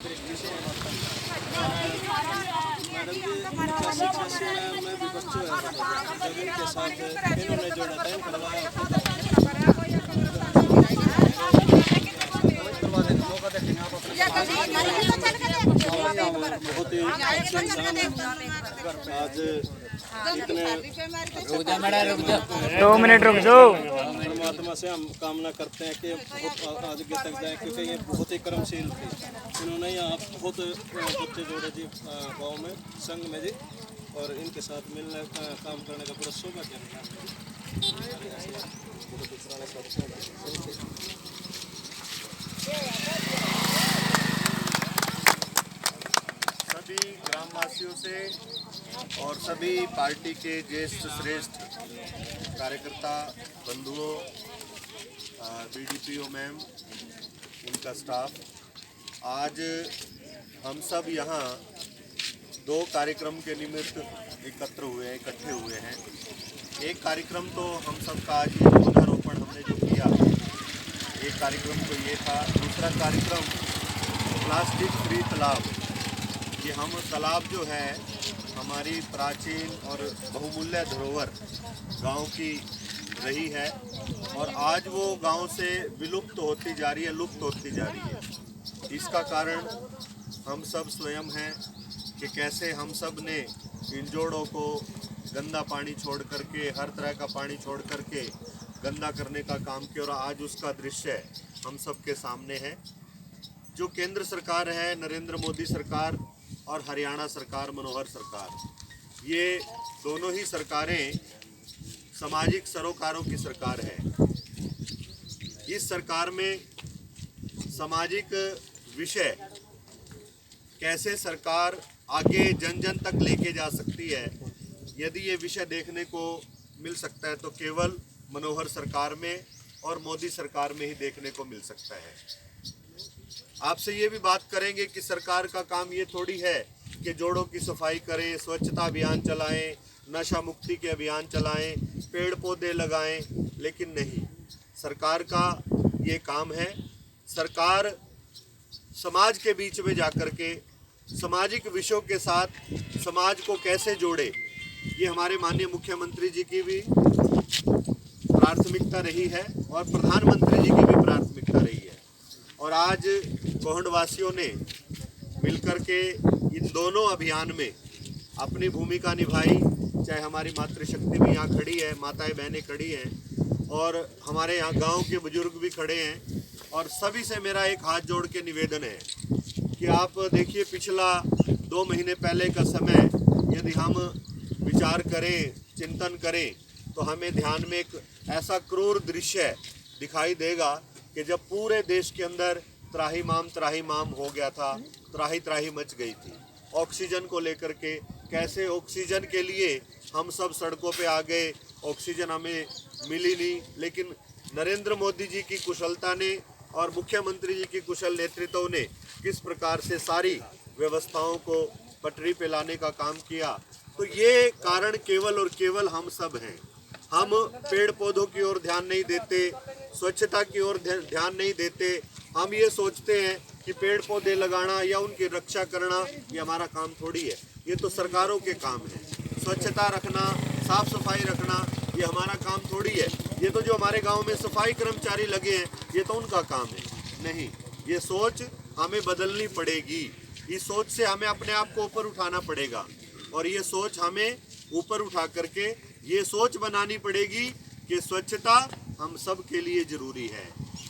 Madam जी 85 में भी बच्चों है जमीन के साथ इन्होंने जो टाइम करवाया बहुत ही आज इतने 2 मिनट रुक जाओ। परमात्मा से हम कामना करते हैं कि बहुत आगे तक जाए, क्योंकि ये बहुत ही कर्मशील थे। इन्होंने यहाँ बहुत बच्चे जोड़े जी गांव में संघ में जी, और इनके साथ मिलने काम करने का पूरा सौभाग्य मिला। सभी ग्रामवासियों से और सभी पार्टी के ज्येष्ठ श्रेष्ठ कार्यकर्ता बंधुओं, बीडीपीओ मैम, उनका स्टाफ, आज हम सब यहाँ 2 कार्यक्रम के निमित्त इकट्ठे हुए हैं। एक कार्यक्रम तो हम सब का आज पौधारोपण हमने जो किया, एक कार्यक्रम तो ये था। दूसरा कार्यक्रम प्लास्टिक फ्री तालाब। ये हम तालाब जो है हमारी प्राचीन और बहुमूल्य धरोहर गांव की रही है, और आज वो गांव से विलुप्त होती जा रही है, लुप्त होती जा रही है। इसका कारण हम सब स्वयं हैं कि कैसे हम सब ने इन जोड़ों को गंदा पानी छोड़ करके, हर तरह का पानी छोड़ करके गंदा करने का काम किया, और आज उसका दृश्य हम सब के सामने है। जो केंद्र सरकार है, नरेंद्र मोदी सरकार, और हरियाणा सरकार, मनोहर सरकार, ये दोनों ही सरकारें सामाजिक सरोकारों की सरकार है। इस सरकार में सामाजिक विषय कैसे सरकार आगे जन जन तक लेके जा सकती है, यदि ये विषय देखने को मिल सकता है तो केवल मनोहर सरकार में और मोदी सरकार में ही देखने को मिल सकता है। आपसे ये भी बात करेंगे कि सरकार का काम ये थोड़ी है कि जोड़ों की सफाई करें, स्वच्छता अभियान चलाएं, नशा मुक्ति के अभियान चलाएं, पेड़ पौधे लगाएं, लेकिन नहीं, सरकार का ये काम है। सरकार समाज के बीच में जाकर के सामाजिक विषयों के साथ समाज को कैसे जोड़े, ये हमारे माननीय मुख्यमंत्री जी की भी प्राथमिकता रही है और प्रधानमंत्री जी की भी प्राथमिकता रही है। और आज कोहंडवासियों ने मिलकर के इन दोनों अभियान में अपनी भूमिका निभाई। चाहे हमारी मातृशक्ति भी यहाँ खड़ी है, माताएं बहनें खड़ी हैं, और हमारे यहाँ गांव के बुजुर्ग भी खड़े हैं। और सभी से मेरा एक हाथ जोड़ के निवेदन है कि आप देखिए, पिछला 2 महीने पहले का समय यदि हम विचार करें, चिंतन करें, तो हमें ध्यान में एक ऐसा क्रूर दृश्य दिखाई देगा कि जब पूरे देश के अंदर त्राहिमाम हो गया था, त्राही मच गई थी ऑक्सीजन को लेकर के। कैसे ऑक्सीजन के लिए हम सब सड़कों पे आ गए, ऑक्सीजन हमें मिली नहीं, लेकिन नरेंद्र मोदी जी की कुशलता ने और मुख्यमंत्री जी की कुशल नेतृत्व ने किस प्रकार से सारी व्यवस्थाओं को पटरी पे लाने का काम किया। तो ये कारण केवल और केवल हम सब हैं। हम पेड़ पौधों की ओर ध्यान नहीं देते, स्वच्छता की ओर ध्यान नहीं देते। हम ये सोचते हैं कि पेड़ पौधे लगाना या उनकी रक्षा करना ये हमारा काम थोड़ी है, ये तो सरकारों के काम है। स्वच्छता रखना, साफ सफाई रखना ये हमारा काम थोड़ी है। ये तो जो हमारे गांव में सफाई कर्मचारी लगे हैं ये तो उनका काम है। नहीं, ये सोच हमें बदलनी पड़ेगी। इस सोच से हमें अपने आप को ऊपर उठाना पड़ेगा, और ये सोच हमें ऊपर उठा करके ये सोच बनानी पड़ेगी कि स्वच्छता हम सब के लिए जरूरी है,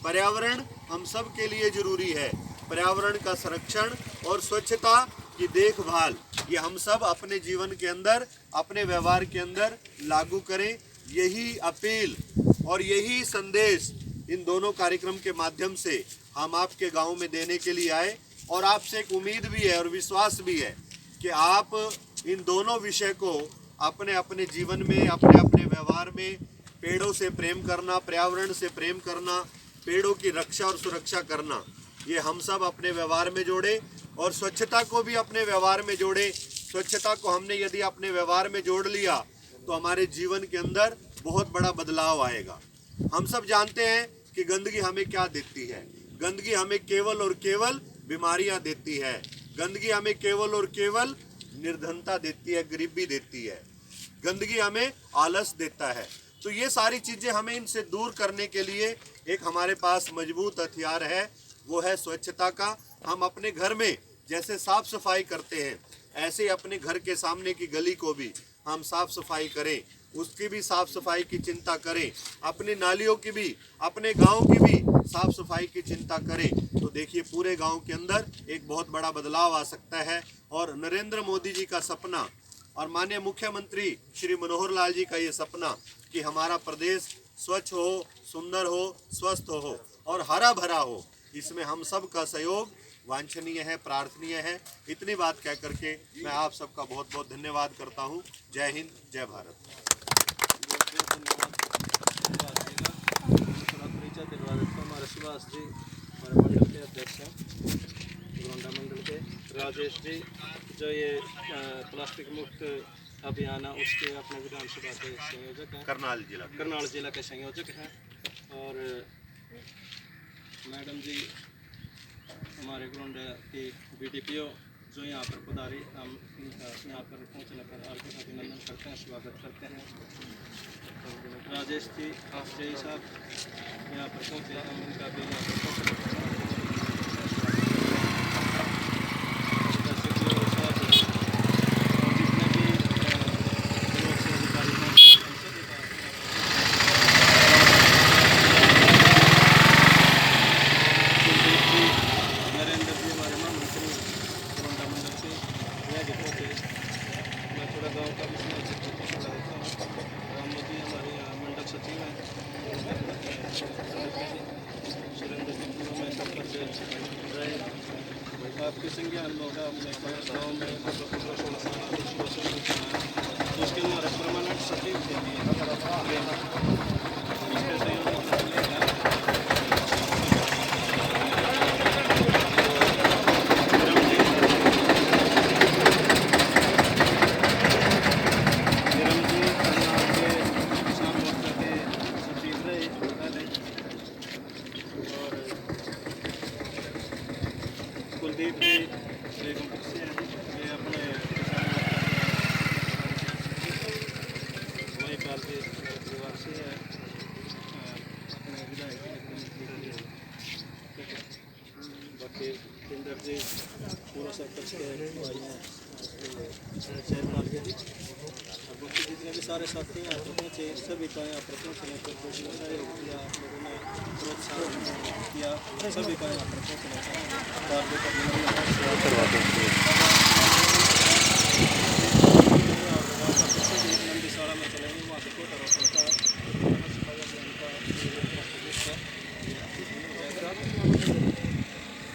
पर्यावरण हम सब के लिए जरूरी है। पर्यावरण का संरक्षण और स्वच्छता की देखभाल ये हम सब अपने जीवन के अंदर, अपने व्यवहार के अंदर लागू करें। यही अपील और यही संदेश इन दोनों कार्यक्रम के माध्यम से हम आपके गांव में देने के लिए आए, और आपसे एक उम्मीद भी है और विश्वास भी है कि आप इन दोनों विषय को अपने अपने जीवन में, अपने अपने व्यवहार में, पेड़ों से प्रेम करना, पर्यावरण से प्रेम करना, पेड़ों की रक्षा और सुरक्षा करना, ये हम सब अपने व्यवहार में जोड़े, और स्वच्छता को भी अपने व्यवहार में जोड़े। स्वच्छता को हमने यदि अपने व्यवहार में जोड़ लिया तो हमारे जीवन के अंदर बहुत बड़ा बदलाव आएगा। हम सब जानते हैं कि गंदगी हमें क्या देती है। गंदगी हमें केवल और केवल बीमारियां देती है। गंदगी हमें केवल और केवल निर्धनता देती है, गरीबी देती है। गंदगी हमें आलस देता है। तो ये सारी चीज़ें हमें इनसे दूर करने के लिए एक हमारे पास मजबूत हथियार है, वो है स्वच्छता का। हम अपने घर में जैसे साफ सफाई करते हैं, ऐसे ही अपने घर के सामने की गली को भी हम साफ सफाई करें, उसकी भी साफ सफाई की चिंता करें, अपने नालियों की भी, अपने गांव की भी साफ सफाई की चिंता करें। तो देखिए पूरे गांव के अंदर एक बहुत बड़ा बदलाव आ सकता है। और नरेंद्र मोदी जी का सपना और माननीय मुख्यमंत्री श्री मनोहर लाल जी का ये सपना कि हमारा प्रदेश स्वच्छ हो, सुंदर हो, स्वस्थ हो और हरा भरा हो, इसमें हम सब का सहयोग वांछनीय है, प्रार्थनीय है। इतनी बात कह करके मैं आप सबका बहुत बहुत धन्यवाद करता हूँ। जय हिंद, जय भारत। परिचय दिलवा देता हूँ। हमारे सुभाष जी हमारे मंडल के अध्यक्ष हैं, गोंडा मंडल के। राजेश जी जो ये प्लास्टिक मुक्त अभियान है उसके अपने विधानसभा के संयोजक हैं, करनाल जिला के संयोजक हैं। और मैडम जी हमारे गोंडा की BDPO जो यहाँ पर पधारी, हम इनका यहाँ पर पहुँचने पर हार्दिक अभिनंदन करते हैं, स्वागत करते हैं। राजेश जी जय साहब यहाँ पर पहुँचे, हम इनका भी यहाँ पर पहुँचने आपके संज्ञान में होगा। गाँव में उसके हमारे परमानेंट सचिव थे। कुलदीप जी बेगम से ये अपने वही पाल के परिवार से है, अपने विधायक बाकी इंदर जी पूरा सरपंच के भाई हैं, जयपाल के जी और बाकी जितने भी सारे साथी यहाँ पर पहुँचे, सभी का यहाँ पर पहुँचने पर कुछ सहयोग किया, आप लोगों ने प्रोत्साहन किया, सभी का यहाँ पर पहुँचने का